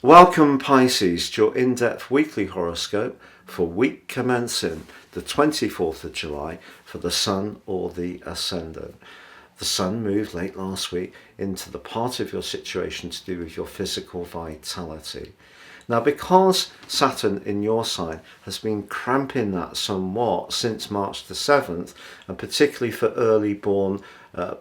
Welcome Pisces to your in-depth weekly horoscope for week commencing the 24th of July for the Sun or the Ascendant. The Sun moved late last week into the part of your situation to do with your physical vitality. Now, because Saturn in your sign has been cramping that somewhat since March the 7th, and particularly for early born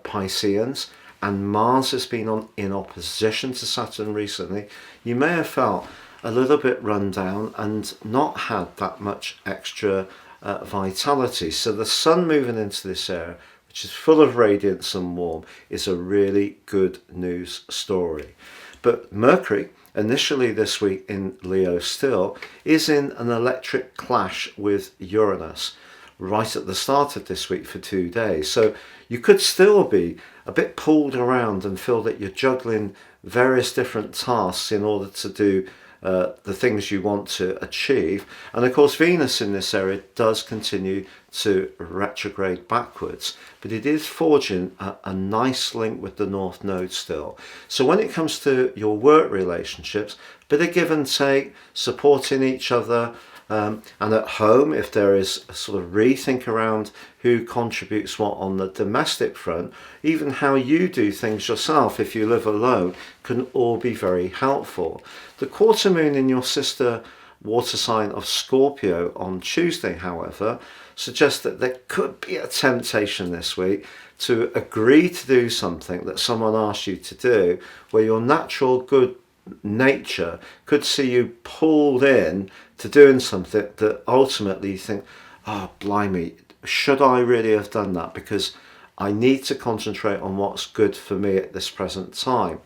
Pisceans, and Mars has been in opposition to Saturn recently, you may have felt a little bit run down and not had that much extra vitality. So the Sun moving into this area, which is full of radiance and warm, is a really good news story. But Mercury, initially this week in Leo still, is in an electric clash with Uranus right at the start of this week for 2 days. So you could still be a bit pulled around and feel that you're juggling various different tasks in order to do the things you want to achieve. And of course, Venus in this area does continue to retrograde backwards, but it is forging a nice link with the North Node still. So when it comes to your work relationships, bit of give and take, supporting each other, and at home, if there is a sort of rethink around who contributes what on the domestic front, even how you do things yourself if you live alone, can all be very helpful. The quarter moon in your sister water sign of Scorpio on Tuesday, however, suggests that there could be a temptation this week to agree to do something that someone asks you to do, where your natural good nature could see you pulled in to doing something that ultimately you think, oh blimey, should I really have done that, because I need to concentrate on what's good for me at this present time.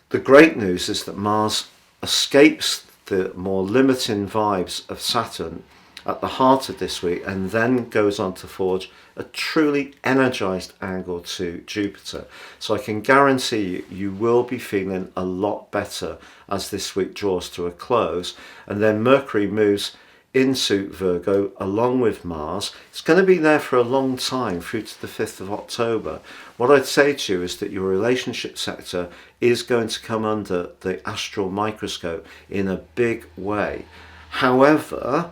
The great news is that Mars escapes the more limiting vibes of Saturn at the heart of this week and then goes on to forge a truly energized angle to Jupiter. So I can guarantee you will be feeling a lot better as this week draws to a close. And then Mercury moves into Virgo along with Mars. It's going to be there for a long time, through to the 5th of October. What I'd say to you is that your relationship sector is going to come under the astral microscope in a big way. However,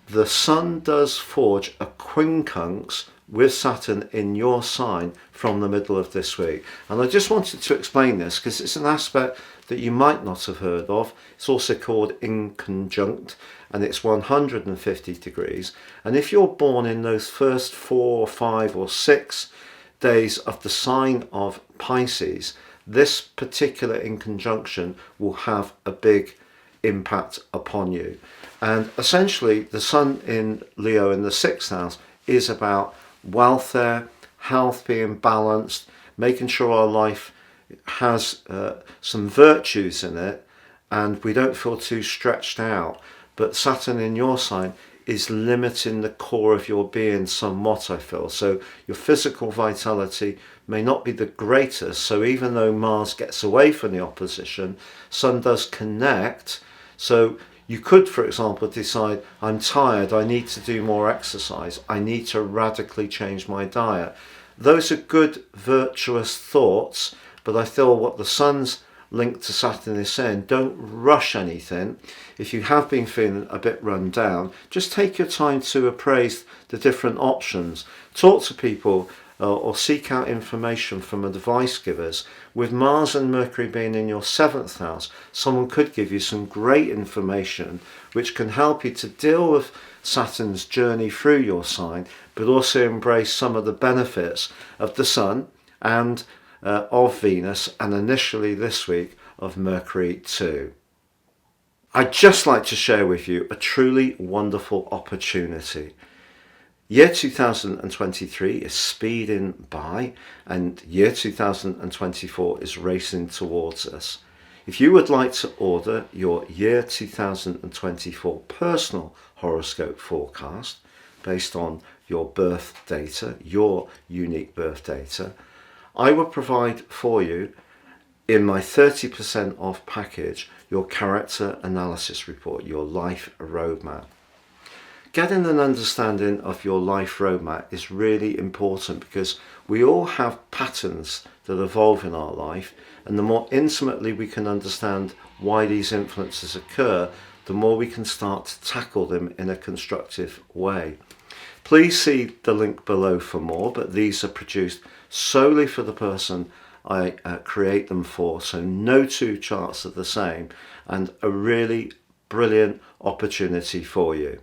the Sun does forge a quincunx with Saturn in your sign from the middle of this week. And I just wanted to explain this because it's an aspect that you might not have heard of. It's also called inconjunct, and it's 150 degrees. And if you're born in those first 4, 5 or 6 days of the sign of Pisces, this particular inconjunction will have a big impact upon you. And essentially the Sun in Leo in the 6th house is about welfare, health being balanced, making sure our life has some virtues in it and we don't feel too stretched out. But Saturn in your sign is limiting the core of your being somewhat, I feel. So your physical vitality may not be the greatest. So even though Mars gets away from the opposition, Sun does connect. So you could, for example, decide, I'm tired, I need to do more exercise, I need to radically change my diet. Those are good, virtuous thoughts, but I feel what the Sun's linked to Saturn is saying, don't rush anything. If you have been feeling a bit run down, just take your time to appraise the different options. Talk to people or seek out information from advice givers. With Mars and Mercury being in your 7th house, someone could give you some great information which can help you to deal with Saturn's journey through your sign, but also embrace some of the benefits of the Sun and of Venus, and initially this week of Mercury too. I'd just like to share with you a truly wonderful opportunity. Year 2023 is speeding by and year 2024 is racing towards us. If you would like to order your year 2024 personal horoscope forecast based on your birth data, your unique birth data, I will provide for you in my 30% off package your character analysis report, your life roadmap. getting an understanding of your life roadmap is really important, because we all have patterns that evolve in our life, and the more intimately we can understand why these influences occur, the more we can start to tackle them in a constructive way. Please see the link below for more, but these are produced solely for the person I create them for, so no two charts are the same, and a really brilliant opportunity for you.